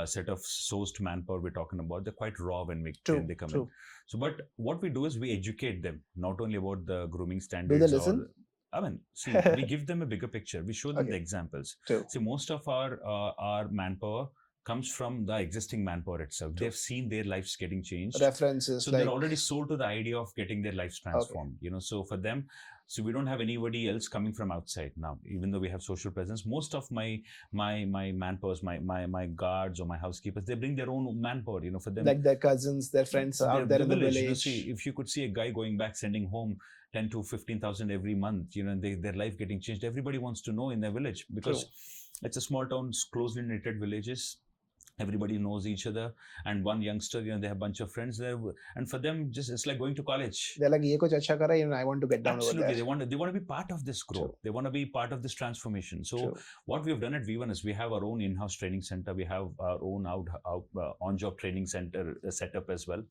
set of sourced manpower we're talking about, they're quite raw when they come in. So, but what we do is we educate them not only about the grooming standards. Do they listen? See, we give them a bigger picture. We show them the examples. See, most of our manpower comes from the existing manpower itself. They've seen their lives getting changed. References. So they're already sold to the idea of getting their lives transformed. So for them, so we don't have anybody else coming from outside now. Even though we have social presence, most of my manpowers, my guards or my housekeepers, they bring their own manpower. For them, like their cousins, their friends are out there in the village. If you could see a guy going back, sending home 10 to 15,000 every month, and their life getting changed. Everybody wants to know in their village because it's a small town, closely knitted villages. Everybody knows each other, and one youngster, they have a bunch of friends there, and for them, just it's like going to college. They're like, "Ye kuch acha kar raha hai, and I want to get down Absolutely, over there." they want to be part of this growth. They want to be part of this transformation. So what we have done at V1 is we have our own in-house training center. We have our own on-job training center set up as well.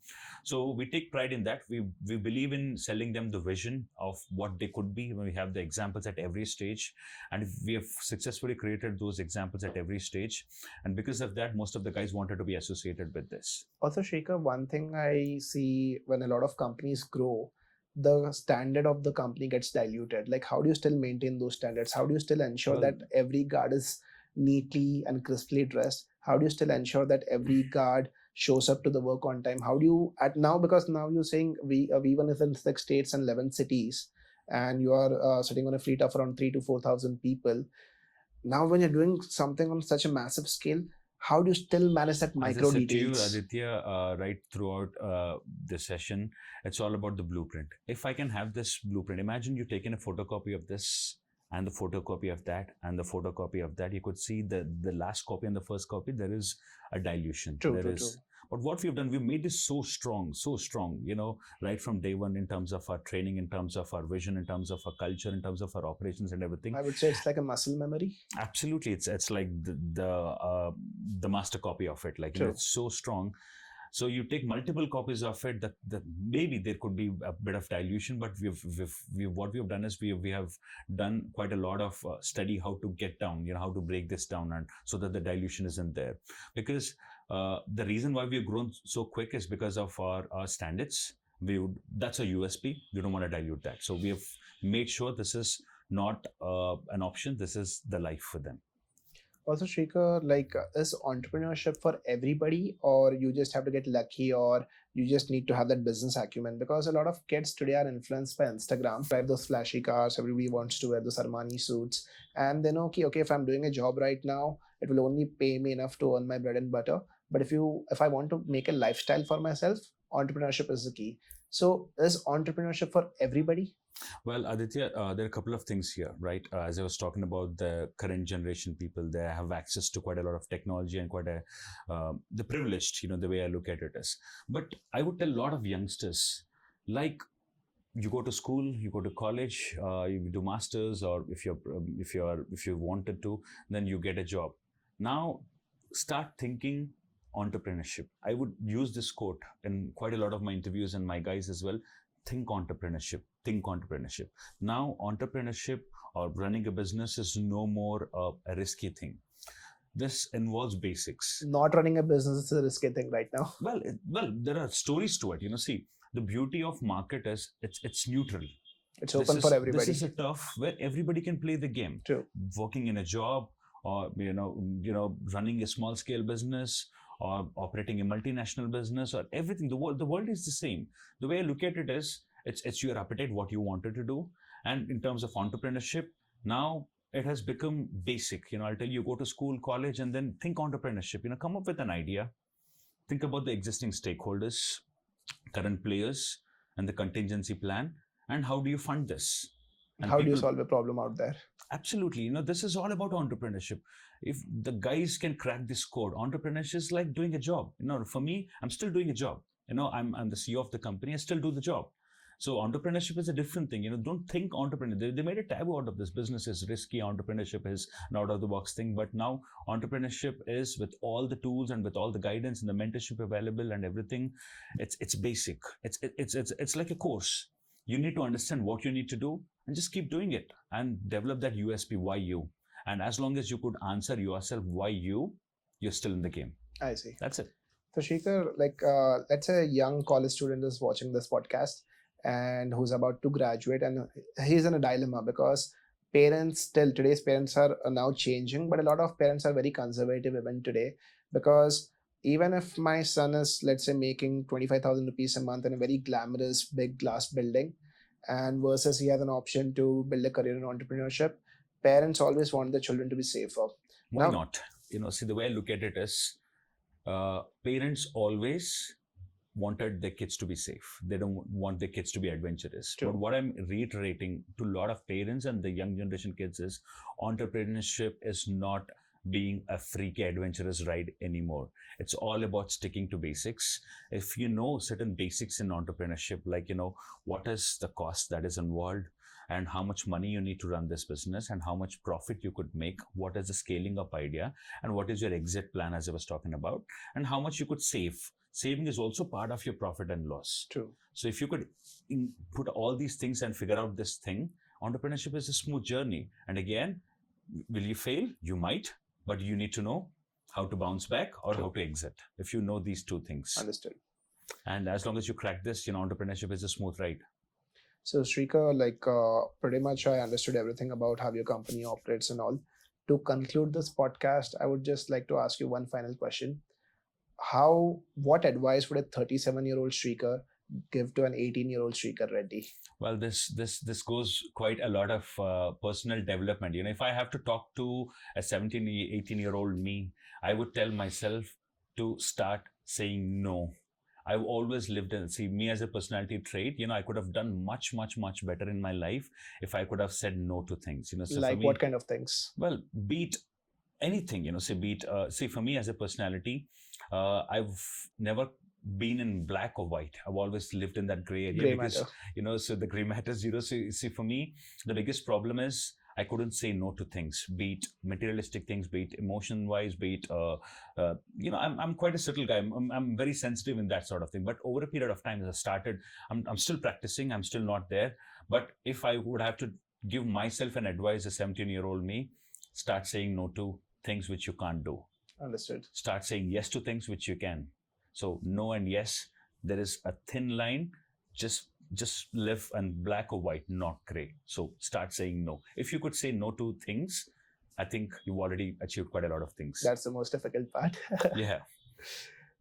So we take pride in that. We believe in selling them the vision of what they could be. We have the examples at every stage, and we have successfully created those examples at every stage. And because of that, most of the guys wanted to be associated with this. Also, Shreekar, one thing I see when a lot of companies grow, the standard of the company gets diluted. Like, how do you still maintain those standards? How do you still ensure that every guard is neatly and crisply dressed? How do you still ensure that every guard shows up to the work on time? How do you because now you're saying V1 is in 6 states and 11 cities, and you are sitting on a fleet of around 3,000 to 4,000 people. Now, when you're doing something on such a massive scale, how do you still manage that micro details? To you, Aditya, right throughout the session, it's all about the blueprint. If I can have this blueprint, imagine you taking a photocopy of this and the photocopy of that and the photocopy of that. You could see the last copy and the first copy, there is a dilution. True. But what we've done, we've made this so strong, right from day one in terms of our training, in terms of our vision, in terms of our culture, in terms of our operations and everything. I would say it's like a muscle memory. Absolutely. It's like the master copy of it. Like, it's so strong. So you take multiple copies of it, that maybe there could be a bit of dilution, but what we've done is we have done quite a lot of study how to get down, how to break this down, and so that the dilution isn't there. Because the reason why we've grown so quick is because of our standards. that's a USP. We don't want to dilute that. So we have made sure this is not an option. This is the life for them. Also, Shrikar, is entrepreneurship for everybody, or you just have to get lucky, or you just need to have that business acumen? Because a lot of kids today are influenced by Instagram, drive those flashy cars, everybody wants to wear those Armani suits, and they know, okay, if I'm doing a job right now, it will only pay me enough to earn my bread and butter. But if I want to make a lifestyle for myself, entrepreneurship is the key. So, is entrepreneurship for everybody? Well, Aditya, there are a couple of things here, right? As I was talking about the current generation people, they have access to quite a lot of technology and quite the privileged, the way I look at it is. But I would tell a lot of youngsters, like, you go to school, you go to college, you do masters, or if you wanted to, then you get a job. Now, start thinking entrepreneurship. I would use this quote in quite a lot of my interviews and my guys as well. Think entrepreneurship. Now, entrepreneurship or running a business is no more a risky thing. This involves basics. Not running a business is a risky thing right now. Well, there are stories to it. See, the beauty of market is it's neutral. It's open for everybody. This is a turf where everybody can play the game. True. Working in a job, or running a small scale business, or operating a multinational business, or everything. The world is the same. The way I look at it is, it's your appetite, what you wanted to do. And in terms of entrepreneurship, now it has become basic. I'll tell you, go to school, college, and then think entrepreneurship. Come up with an idea. Think about the existing stakeholders, current players, and the contingency plan. And how do you fund this? And how do you solve a problem out there? Absolutely. This is all about entrepreneurship. If the guys can crack this code, entrepreneurship is like doing a job. For me, I'm still doing a job. I'm the CEO of the company. I still do the job. So entrepreneurship is a different thing. Don't think entrepreneur. They made a taboo out of this. Business is risky. Entrepreneurship is an out of the box thing. But now entrepreneurship is, with all the tools and with all the guidance and the mentorship available and everything, it's basic. It's like a course. You need to understand what you need to do and just keep doing it and develop that USP, why you. And as long as you could answer yourself why you're still in the game. I see. That's it. So Shreekar, let's say a young college student is watching this podcast and who's about to graduate, and he's in a dilemma because today's parents are now changing, but a lot of parents are very conservative even today, because even if my son is, let's say, making 25,000 rupees a month in a very glamorous big glass building, and versus he has an option to build a career in entrepreneurship, parents always want their children to be safer. Why not? See, the way I look at it is, parents always wanted their kids to be safe. They don't want their kids to be adventurous. True. But what I'm reiterating to a lot of parents and the young generation kids is, entrepreneurship is not being a freaky adventurous ride anymore. It's all about sticking to basics. If you know certain basics in entrepreneurship, like, what is the cost that is involved, and how much money you need to run this business, and how much profit you could make, what is the scaling up idea, and what is your exit plan, as I was talking about, and how much you could save. Saving is also part of your profit and loss. True. So if you could put all these things and figure out this thing, entrepreneurship is a smooth journey. And again, will you fail? You might, but you need to know how to bounce back or how to exit. If you know these two things. Understood. And as long as you crack this, entrepreneurship is a smooth ride. So Shreekar, pretty much I understood everything about how your company operates and all. To conclude this podcast, I would just like to ask you one final question. What advice would a 37-year-old Shreekar give to an 18-year-old Shreekar Reddy? Well, this goes quite a lot of personal development. If I have to talk to a 17, 18-year-old me, I would tell myself to start saying no. I've always lived in, see, me as a personality trait, I could have done much, much, much better in my life if I could have said no to things. So like what kind of things? Well, beat anything, see, for me as a personality, I've never been in black or white. I've always lived in that gray area because, so the gray matters, so see, for me, the biggest problem is I couldn't say no to things, be it materialistic things, be it emotion-wise, be it, I'm quite a subtle guy. I'm very sensitive in that sort of thing. But over a period of time, as I started, I'm still practicing. I'm still not there. But if I would have to give myself an advice, a 17-year-old me, start saying no to things which you can't do. Understood. Start saying yes to things which you can. So no and yes, there is a thin line. just live and black or white, not gray. So start saying no. If you could say no to things, I think you've already achieved quite a lot of things. That's the most difficult part. Yeah.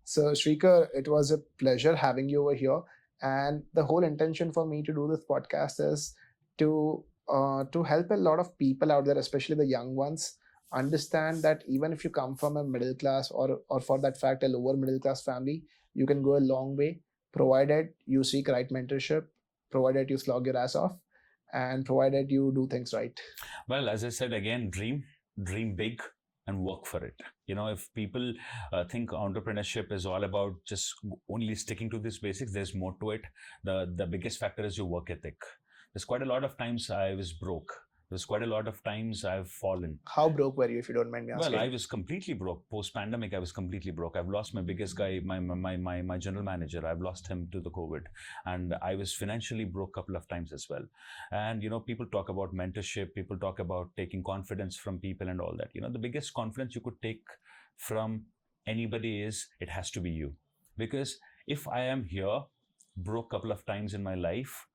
So, Shreekar, it was a pleasure having you over here. And the whole intention for me to do this podcast is to help a lot of people out there, especially the young ones, understand that even if you come from a middle class or for that fact a lower middle class family, you can go a long way, provided you seek right mentorship, provided you slog your ass off, and provided you do things right. Well, as I said again, dream big and work for it. If people think entrepreneurship is all about just only sticking to these basics, there's more to it. The biggest factor is your work ethic. There's quite a lot of times I was broke. There's quite a lot of times I've fallen. How broke were you, if you don't mind me asking? Well, I was completely broke. Post-pandemic, I was completely broke. I've lost my biggest guy, my general manager. I've lost him to the COVID. And I was financially broke a couple of times as well. And, people talk about mentorship. People talk about taking confidence from people and all that. The biggest confidence you could take from anybody is it has to be you. Because if I am here, broke a couple of times in my life,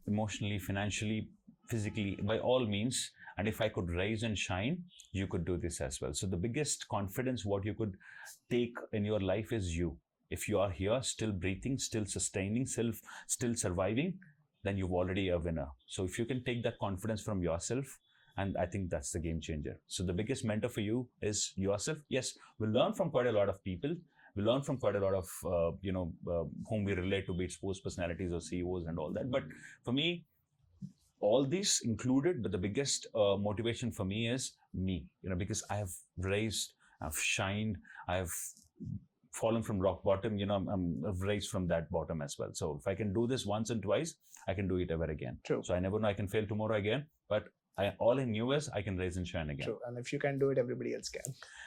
emotionally, financially, physically, by all means, and if I could rise and shine, you could do this as well. So the biggest confidence what you could take in your life is you. If you are here, still breathing, still sustaining, still surviving, then you've already a winner. So if you can take that confidence from yourself, and I think that's the game changer. So the biggest mentor for you is yourself. Yes, we'll learn from quite a lot of people. We learn from quite a lot of, whom we relate to, be it sports personalities or CEOs and all that. But for me, all these included, but the biggest motivation for me is me, because I have raised, I've shined, I've fallen from rock bottom, I've raised from that bottom as well. So if I can do this once and twice, I can do it ever again. True. So I never know I can fail tomorrow again, but all I knew is I can rise and shine again. True. And if you can do it, everybody else can.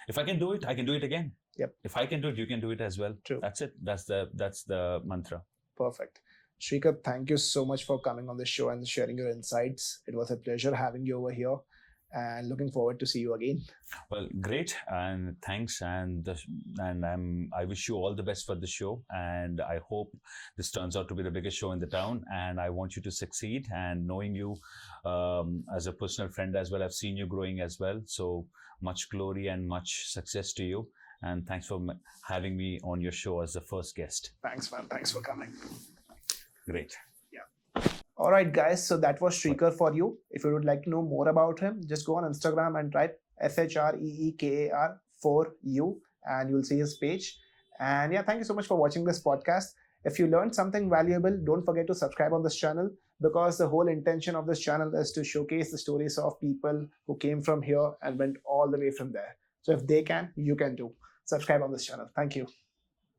If I can do it, I can do it again. Yep. If I can do it, you can do it as well. True. That's it. That's the mantra. Perfect. Shreekar, thank you so much for coming on the show and sharing your insights. It was a pleasure having you over here and looking forward to see you again. Well, great. And thanks. And I wish you all the best for the show. And I hope this turns out to be the biggest show in the town. And I want you to succeed. And knowing you as a personal friend as well, I've seen you growing as well. So much glory and much success to you. And thanks for having me on your show as the first guest. Thanks, man. Thanks for coming. Great. Yeah. All right, guys. So that was Shreekar for you. If you would like to know more about him, just go on Instagram and type SHREEKAR for you, and you'll see his page. And yeah, thank you so much for watching this podcast. If you learned something valuable, don't forget to subscribe on this channel, because the whole intention of this channel is to showcase the stories of people who came from here and went all the way from there. So if they can, you can too. Subscribe on this channel. Thank you.